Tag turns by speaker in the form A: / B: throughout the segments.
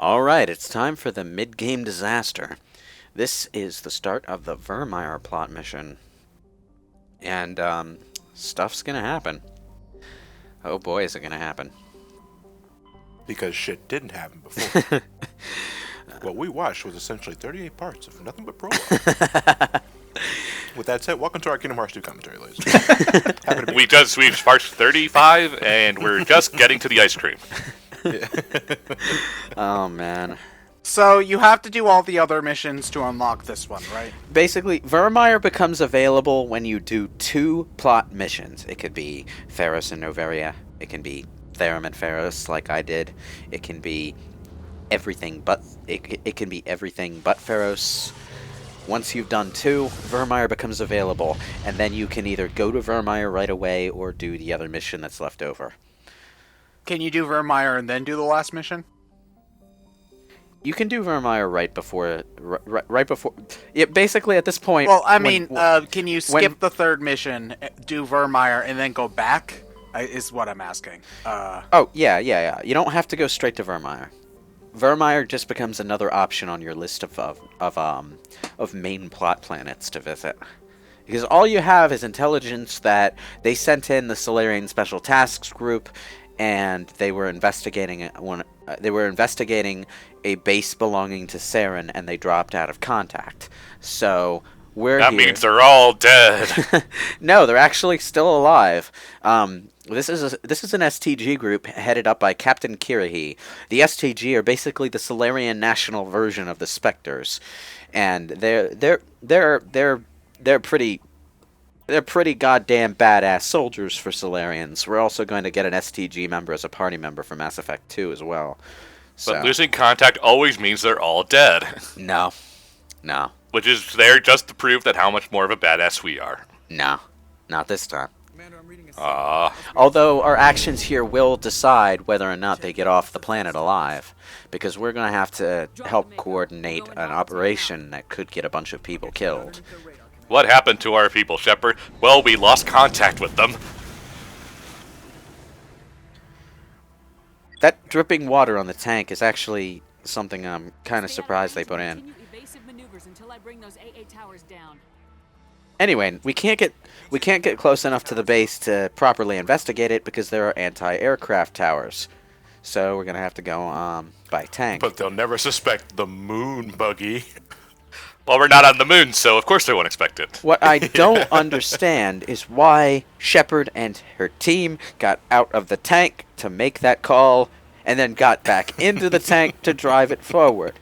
A: Alright, it's time for the mid-game disaster. This is the start of the Virmire plot mission. And, stuff's gonna happen. Oh boy, is it gonna happen.
B: Because shit didn't happen before. What we watched was essentially 38 parts of nothing but prologue. With that said, welcome to our Kingdom Hearts 2 commentary, ladies.
C: We've marched 35, and we're just getting to the ice cream.
B: Yeah.
A: Oh man.
D: So you have to do all the other missions to unlock this one, right?
A: Basically, Virmire becomes available when you do 2 plot missions. It could be Pharos and Noveria. It can be Therum and Pharos, like I did. It can be everything but it can be everything but Pharos. Once you've done 2, Virmire becomes available, and then you can either go to Virmire right away or do the other mission that's left over.
D: Can you do Virmire and then do the last mission?
A: You can do Virmire right before. Yeah, basically at this point.
D: Well, I mean, can you skip the third mission, do Virmire, and then go back? Is what I'm asking.
A: Oh yeah. You don't have to go straight to Virmire. Virmire just becomes another option on your list of main plot planets to visit. Because all you have is intelligence that they sent in the Solarian Special Tasks Group, and they were investigating a base belonging to Saren, and they dropped out of contact. So
C: That means they're all dead.
A: No, they're actually still alive. This is an STG group headed up by Captain Kirahi. The STG are basically the Solarian national version of the Spectres, and they're pretty goddamn badass soldiers for Solarians. We're also going to get an STG member as a party member for Mass Effect 2 as well.
C: But losing contact always means they're all dead.
A: No.
C: Which is there just to prove that how much more of a badass we are.
A: No, not this time.
C: Ah.
A: Although our actions here will decide whether or not they get off the planet alive, because we're going to have to help coordinate an operation that could get a bunch of people killed.
C: What happened to our people, Shepard? Well, we lost contact with them.
A: That dripping water on the tank is actually something I'm kind of surprised they put in. Anyway, we can't get close enough to the base to properly investigate it because there are anti-aircraft towers. So we're gonna have to go by tank.
B: But they'll never suspect the moon buggy.
C: Well, we're not on the moon, so of course they won't expect it.
A: What I don't understand is why Shepard and her team got out of the tank to make that call, and then got back into the tank to drive it forward.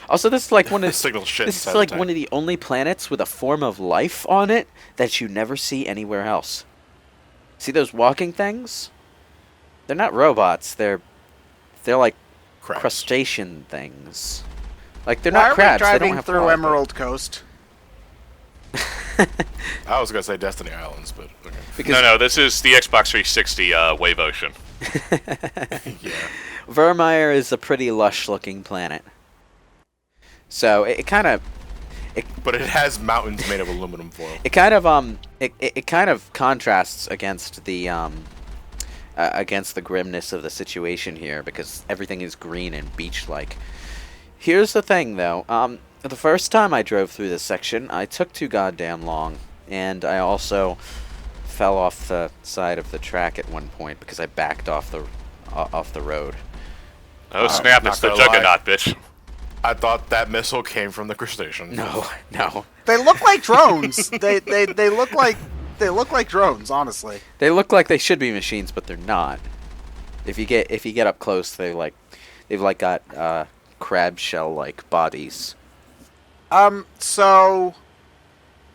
A: Also, this is like one of the only planets with a form of life on it that you never see anywhere else. See those walking things? They're not robots. They're like
B: Crabs.
A: Crustacean things. Like they're not crabs.
D: Why are we
A: They don't
D: driving
A: have
D: through
A: claws,
D: Emerald Coast?
B: I was gonna say Destiny Islands, but okay.
C: No, this is the Xbox 360 Wave Ocean.
B: Yeah.
A: Virmire is a pretty lush-looking planet. So it kind of,
B: But it has mountains made of aluminum foil.
A: it kind of contrasts against the grimness of the situation here, because everything is green and beach-like. Here's the thing, though. The first time I drove through this section, I took too goddamn long, and I also fell off the side of the track at one point because I backed off the road.
C: Oh snap! It's the Juggernaut, bitch.
B: I thought that missile came from the crustacean.
A: No.
D: They look like drones. they look like drones. Honestly,
A: They look like they should be machines, but they're not. If you get up close, they've got crab shell like bodies.
D: So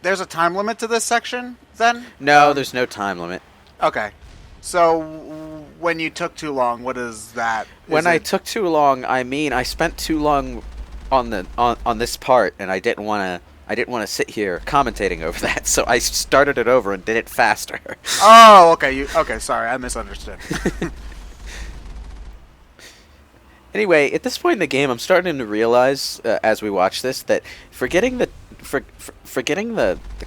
D: there's a time limit to this section, then?
A: No, there's no time limit.
D: Okay. So when you took too long, what is that?
A: When I took too long, I mean I spent too long on this part, and I didn't want to sit here commentating over that, so I started it over and did it faster.
D: Oh, okay. Okay, sorry, I misunderstood.
A: Anyway, at this point in the game, I'm starting to realize as we watch this that forgetting the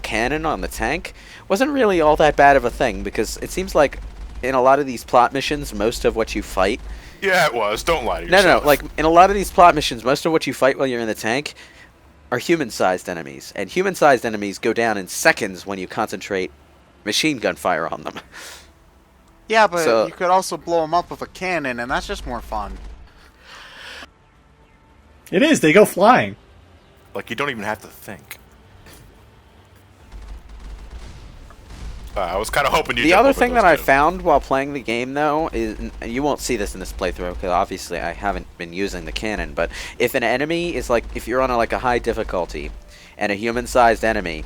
A: cannon on the tank wasn't really all that bad of a thing, because it seems like in a lot of these plot missions, most of what you fight
B: Yeah, it was. Don't lie to
A: No,
B: yourself.
A: no. Like in a lot of these plot missions, most of what you fight while you're in the tank are human-sized enemies, and human-sized enemies go down in seconds when you concentrate machine gun fire on them.
D: Yeah, but
A: So-
D: you could also blow them up with a cannon, and that's just more fun.
E: It is. They go flying.
B: Like, you don't even have to think. I was kind of hoping you.
A: The other thing that I found while playing the game, though, is and you won't see this in this playthrough because obviously I haven't been using the cannon. But if an enemy is like, if you're on a high difficulty, and a human-sized enemy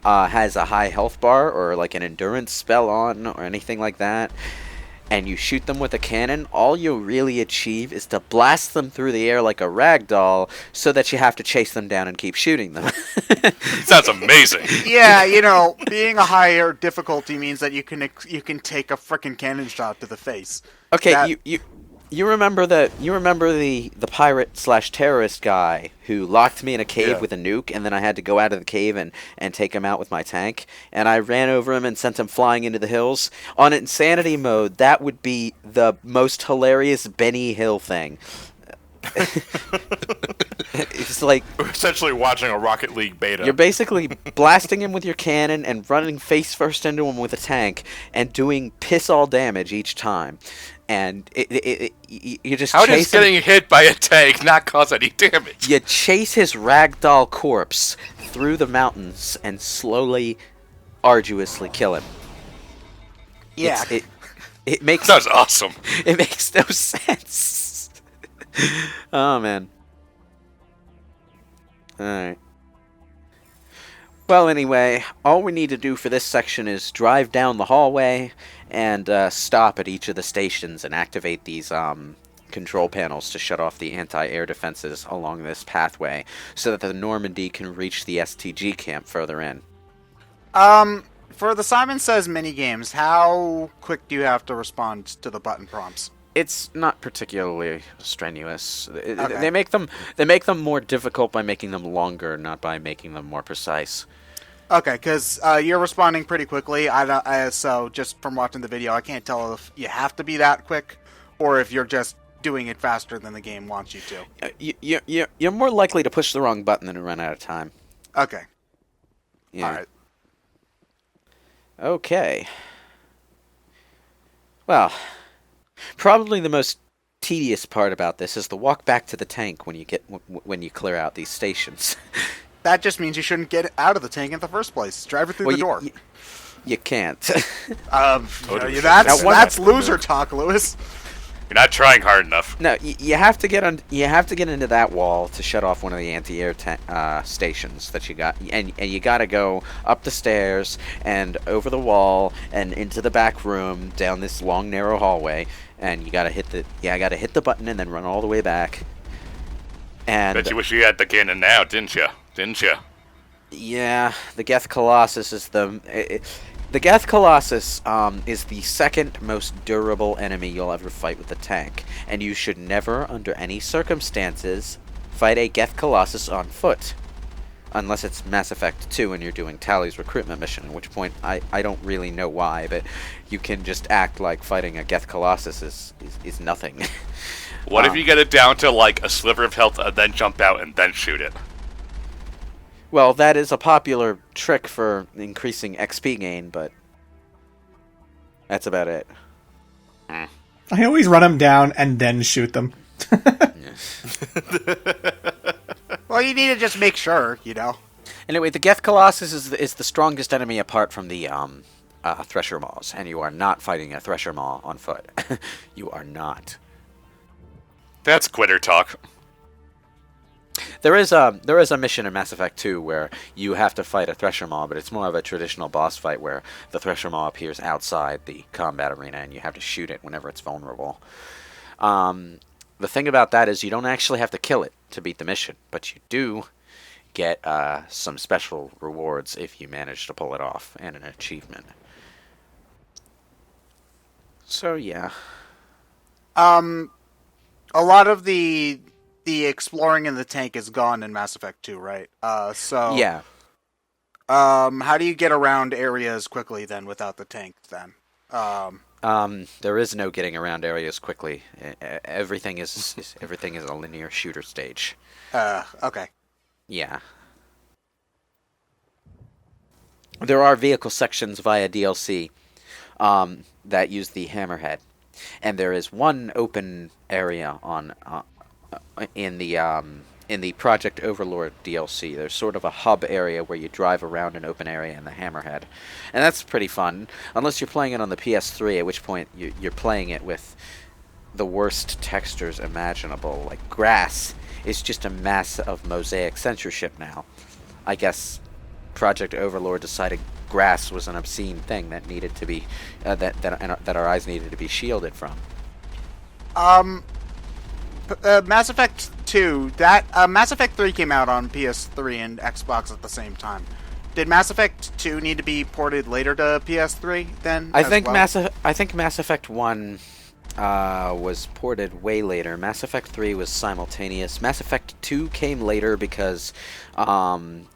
A: has a high health bar or like an endurance spell on or anything like that, and you shoot them with a cannon, all you really achieve is to blast them through the air like a rag doll, so that you have to chase them down and keep shooting them.
C: Sounds amazing.
D: Yeah, you know, being a higher difficulty means that you can take a frickin' cannon shot to the face.
A: Okay,
D: That-
A: you remember the pirate/terrorist guy who locked me in a cave
B: Yeah.
A: with a nuke, and then I had to go out of the cave and take him out with my tank, and I ran over him and sent him flying into the hills. On insanity mode, that would be the most hilarious Benny Hill thing. It's like
B: We're essentially watching a Rocket League beta.
A: you're basically blasting him with your cannon and running face first into him with a tank and doing piss all damage each time. And you just
C: How
A: chase
C: does
A: him.
C: getting hit by a tank not cause any damage?
A: You chase his ragdoll corpse through the mountains and slowly, arduously kill him.
D: Yeah.
A: It makes
C: Sounds awesome.
A: it makes no sense. Oh man. All right. Well, anyway, all we need to do for this section is drive down the hallway and stop at each of the stations and activate these control panels to shut off the anti-air defenses along this pathway so that the Normandy can reach the STG camp further in.
D: For the Simon Says minigames, how quick do you have to respond to the button prompts?
A: It's not particularly strenuous.
D: Okay.
A: They make them more difficult by making them longer, not by making them more precise.
D: Okay, because you're responding pretty quickly. So just from watching the video, I can't tell if you have to be that quick or if you're just doing it faster than the game wants you to.
A: You're more likely to push the wrong button than to run out of time.
D: Okay.
A: Yeah.
D: All right.
A: Okay. Well, probably the most tedious part about this is the walk back to the tank when you clear out these stations.
D: That just means you shouldn't get out of the tank in the first place. Drive it through the door.
A: You can't.
B: Totally.
D: That's loser talk, Lewis.
C: You're not trying hard enough.
A: No, you have to get into that wall to shut off one of the anti-air stations that you got, and you got to go up the stairs and over the wall and into the back room down this long narrow hallway, and you got to hit the button and then run all the way back. And
C: Bet you wish you had the cannon now, didn't you? Didn't you?
A: yeah, the Geth Colossus is the Geth Colossus is the second most durable enemy you'll ever fight with a tank, and you should never, under any circumstances, fight a Geth Colossus on foot. Unless it's Mass Effect 2 and you're doing Tally's recruitment mission, at which point I don't really know why, but you can just act like fighting a Geth Colossus is nothing.
C: What if you get it down to like a sliver of health and then jump out and then shoot it?
A: Well, that is a popular trick for increasing XP gain, but that's about it.
E: I always run them down and then shoot them.
D: Well, you need to just make sure, you know.
A: Anyway, the Geth Colossus is the strongest enemy apart from the Thresher Maws, and you are not fighting a Thresher Maw on foot. You are not.
C: That's quitter talk.
A: There is a mission in Mass Effect 2 where you have to fight a Thresher Maw, but it's more of a traditional boss fight where the Thresher Maw appears outside the combat arena and you have to shoot it whenever it's vulnerable. The thing about that is you don't actually have to kill it to beat the mission, but you do get some special rewards if you manage to pull it off, and an achievement. So yeah.
D: A lot of the exploring in the tank is gone in Mass Effect 2, right?
A: Yeah.
D: How do you get around areas quickly then without the tank then?
A: There is no getting around areas quickly. Everything is a linear shooter stage.
D: Okay.
A: Yeah. There are vehicle sections via DLC that use the hammerhead, and there is one open area in the Project Overlord DLC. There's sort of a hub area where you drive around an open area in the hammerhead, and that's pretty fun. Unless you're playing it on the PS3, at which point you're playing it with the worst textures imaginable. Like grass is just a mass of mosaic censorship now. I guess Project Overlord decided grass was an obscene thing that needed to be that our eyes needed to be shielded from.
D: Mass Effect 2. Mass Effect 3 came out on PS3 and Xbox at the same time. Did Mass Effect 2 need to be ported later to PS3 then?
A: I think Mass Effect 1 was ported way later. Mass Effect 3 was simultaneous. Mass Effect 2 came later because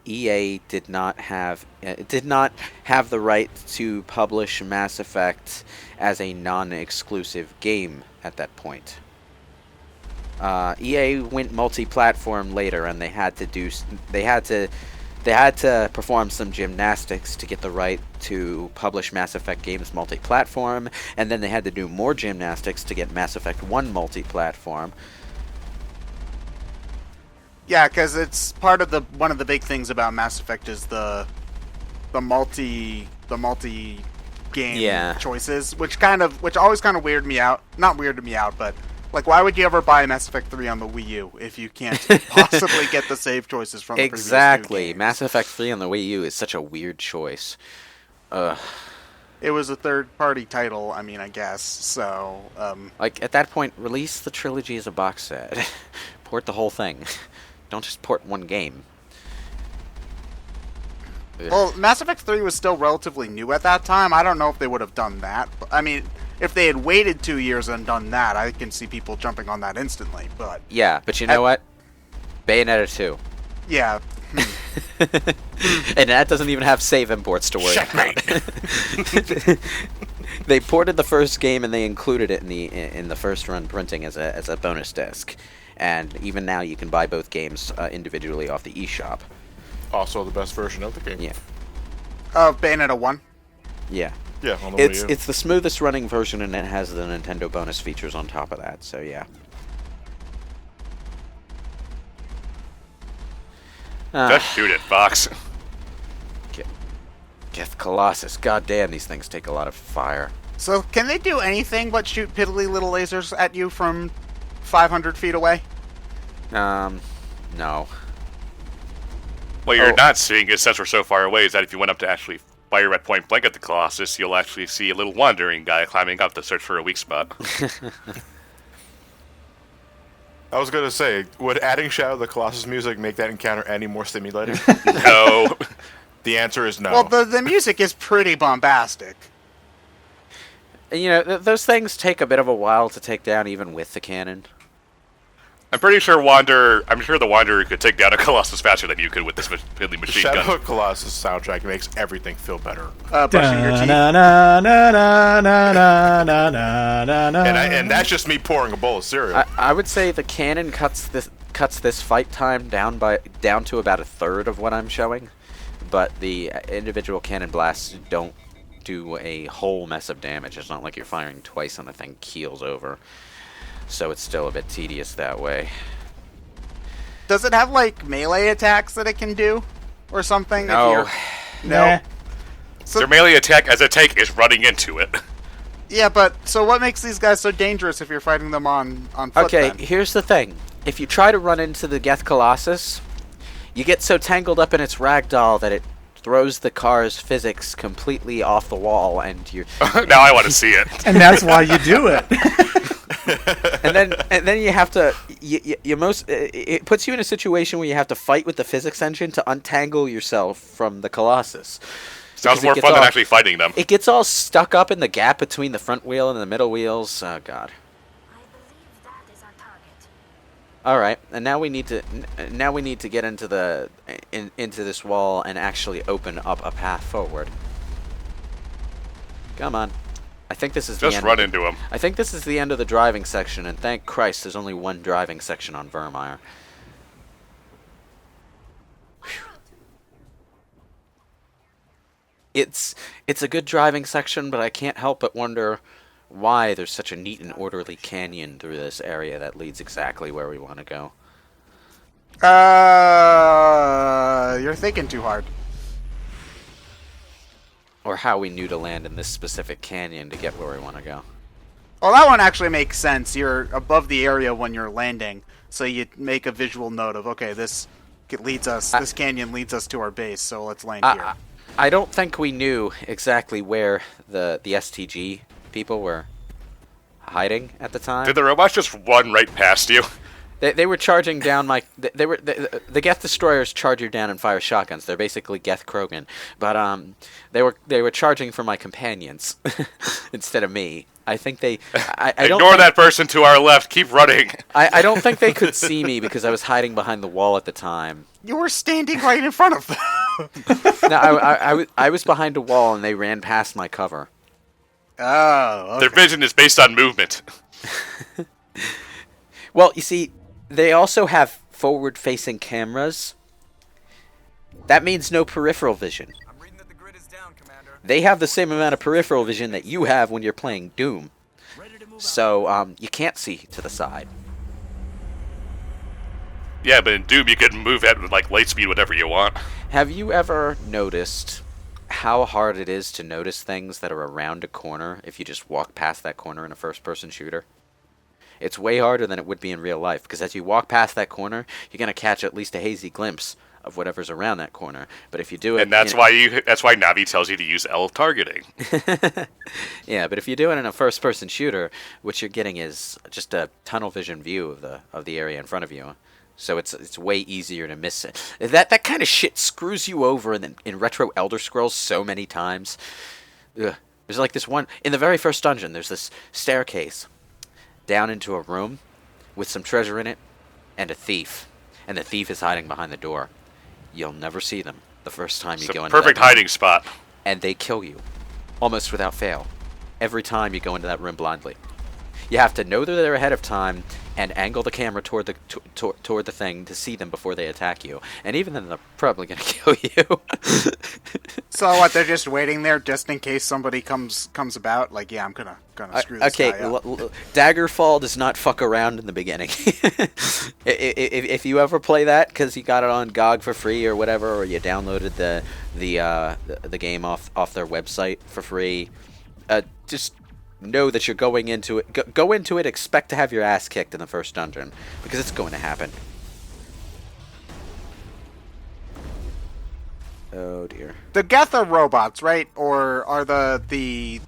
A: EA did not have the right to publish Mass Effect as a non-exclusive game at that point. EA went multi-platform later, and they had to perform some gymnastics to get the right to publish Mass Effect games multi-platform, and then they had to do more gymnastics to get Mass Effect 1 multi-platform.
D: Yeah, because it's part of one of the big things about Mass Effect is the multi game choices, which always kind of weirded me out. Not weirded me out, but like, why would you ever buy Mass Effect 3 on the Wii U if you can't possibly get the save choices from the previous two games?
A: Mass Effect 3 on the Wii U is such a weird choice.
D: It was a third-party title, I mean, I guess, so...
A: Like, at that point, release the trilogy as a box set. Port the whole thing. Don't just port one game.
D: Well, Mass Effect 3 was still relatively new at that time. I don't know if they would have done that. I mean, if they had waited 2 years and done that, I can see people jumping on that instantly, but...
A: Yeah, but you know what? Bayonetta 2.
D: Yeah.
A: And that doesn't even have save imports to worry about. They ported the first game and they included it in the first run printing as a bonus disc. And even now you can buy both games individually off the eShop.
B: Also the best version of the game.
A: Yeah.
D: Bayonetta 1?
A: Yeah.
B: Yeah, on the Wii U.
A: It's the smoothest running version, and it has the Nintendo bonus features on top of that, so yeah.
C: Just shoot it, Fox.
A: Geth Colossus. God damn, these things take a lot of fire.
D: So, can they do anything but shoot piddly little lasers at you from 500 feet away?
A: No.
C: What you're not seeing is, since we're so far away, is that if you went up to actually fire at point blank at the Colossus, you'll actually see a little wandering guy climbing up to search for a weak spot.
B: I was going to say, would adding Shadow of the Colossus music make that encounter any more stimulating?
C: No.
B: The answer is no.
D: Well, the music is pretty bombastic.
A: You know, those things take a bit of a while to take down, even with the cannon.
C: I'm pretty sure the Wanderer could take down a Colossus faster than you could with this piddly machine gun.
B: Shadow of Colossus soundtrack makes everything feel better.
D: Brushing your teeth.
B: And that's just me pouring a bowl of cereal.
A: I would say the cannon cuts this fight time down to about a third of what I'm showing, but the individual cannon blasts don't do a whole mess of damage. It's not like you're firing twice and the thing keels over. So it's still a bit tedious that way.
D: Does it have, like, melee attacks that it can do? Or something?
A: No.
D: No? So,
C: Their melee attack as a tank is running into it.
D: yeah, but, so what makes these guys so dangerous if you're fighting them on foot,
A: Okay,
D: then?
A: here's the thing. If you try to run into the Geth Colossus, you get so tangled up in its ragdoll that it throws the car's physics completely off the wall, and you're...
C: Now I want to see it.
E: And that's why you do it.
A: and then you have to it puts you in a situation where you have to fight with the physics engine to untangle yourself from the Colossus.
C: Sounds more fun than actually fighting them.
A: It gets all stuck up in the gap between the front wheel and the middle wheels. Oh god.
F: I believe that is our target.
A: All right, and now we need to get into into this wall and actually open up a path forward. Come on. I think this is the
C: Just
A: end.
C: run into him.
A: I think this is the end of the driving section, and thank Christ there's only one driving section on Virmire. It's a good driving section, but I can't help but wonder why there's such a neat and orderly canyon through this area that leads exactly where we want to go.
D: You're thinking too hard.
A: Or how we knew to land in this specific canyon to get where we want to go.
D: Well, that one actually makes sense. You're above the area when you're landing, so you make a visual note of, okay, this canyon leads us to our base, so let's land here.
A: I don't think we knew exactly where the STG people were hiding at the time.
C: Did the robots just run right past you?
A: They were charging down my. The Geth destroyers charge you down and fire shotguns. They're basically Geth Krogan, but they were charging for my companions instead of me. I think they. I don't
C: Ignore that person to our left. Keep running.
A: I don't think they could see me because I was hiding behind the wall at the time.
D: You were standing right in front of them.
A: No, I was behind a wall and they ran past my cover.
D: Oh, okay.
C: Their vision is based on movement.
A: Well, you see, they also have forward-facing cameras. That means no peripheral vision.
G: I'm reading that the grid is down, Commander.
A: They have the same amount of peripheral vision that you have when you're playing Doom. So, you can't see to the side.
C: Yeah, but in Doom you can move at like light speed whatever you want.
A: Have you ever noticed how hard it is to notice things that are around a corner if you just walk past that corner in a first-person shooter? It's way harder than it would be in real life, because as you walk past that corner, you're going to catch at least a hazy glimpse of whatever's around that corner. But if you do it...
C: And that's why Navi tells you to use L targeting.
A: Yeah, but if you do it in a first-person shooter, what you're getting is just a tunnel vision view of the area in front of you. So it's way easier to miss it. That kind of shit screws you over in Retro Elder Scrolls so many times. Ugh. There's like this one... In the very first dungeon, there's this staircase down into a room with some treasure in it and a thief. And the thief is hiding behind the door. You'll never see them the first time you go into
C: perfect
A: that room.
C: hiding spot.
A: And they kill you. Almost without fail. Every time you go into that room blindly. You have to know they're there ahead of time and angle the camera toward the thing to see them before they attack you. And even then, they're probably going to kill you.
D: So what? They're just waiting there just in case somebody comes about. Like, yeah, I'm gonna screw this guy up.
A: Daggerfall does not fuck around in the beginning. If you ever play that because you got it on GOG for free or whatever, or you downloaded the game off their website for free, just know that you're going into it. Go into it. Expect to have your ass kicked in the first dungeon because it's going to happen. Oh dear.
D: The Geth are robots, right? Or are the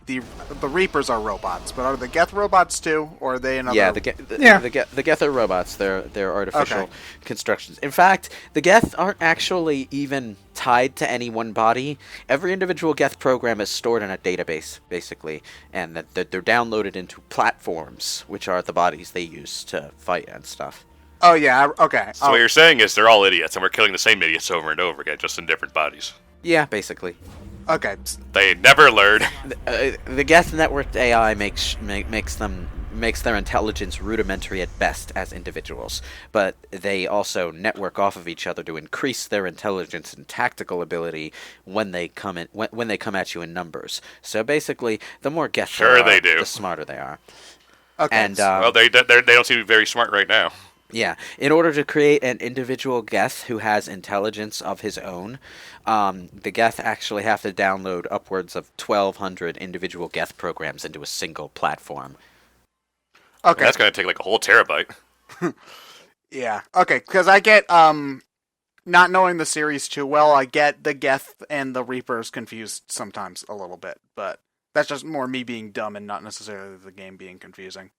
D: Reapers are robots? But are the Geth robots too, or are they another?
A: Yeah, the Geth are robots. They're artificial constructions. In fact, the Geth aren't actually even tied to any one body. Every individual Geth program is stored in a database, basically, and that they're downloaded into platforms, which are the bodies they use to fight and stuff.
D: Oh yeah, okay.
C: So what you're saying is they're all idiots, and we're killing the same idiots over and over again, just in different bodies.
A: Yeah, basically.
D: Okay.
C: They never learn.
A: The Geth networked AI makes their intelligence rudimentary at best as individuals, but they also network off of each other to increase their intelligence and tactical ability when they come at you in numbers. So basically, the more Geth the smarter they are.
D: Okay.
A: And
C: well, they don't seem to be very smart right now.
A: Yeah, in order to create an individual Geth who has intelligence of his own, the Geth actually have to download upwards of 1,200 individual Geth programs into a single platform.
D: Okay.
C: That's going to take like a whole terabyte.
D: Yeah. Okay, because I get, not knowing the series too well, I get the Geth and the Reapers confused sometimes a little bit, but that's just more me being dumb and not necessarily the game being confusing.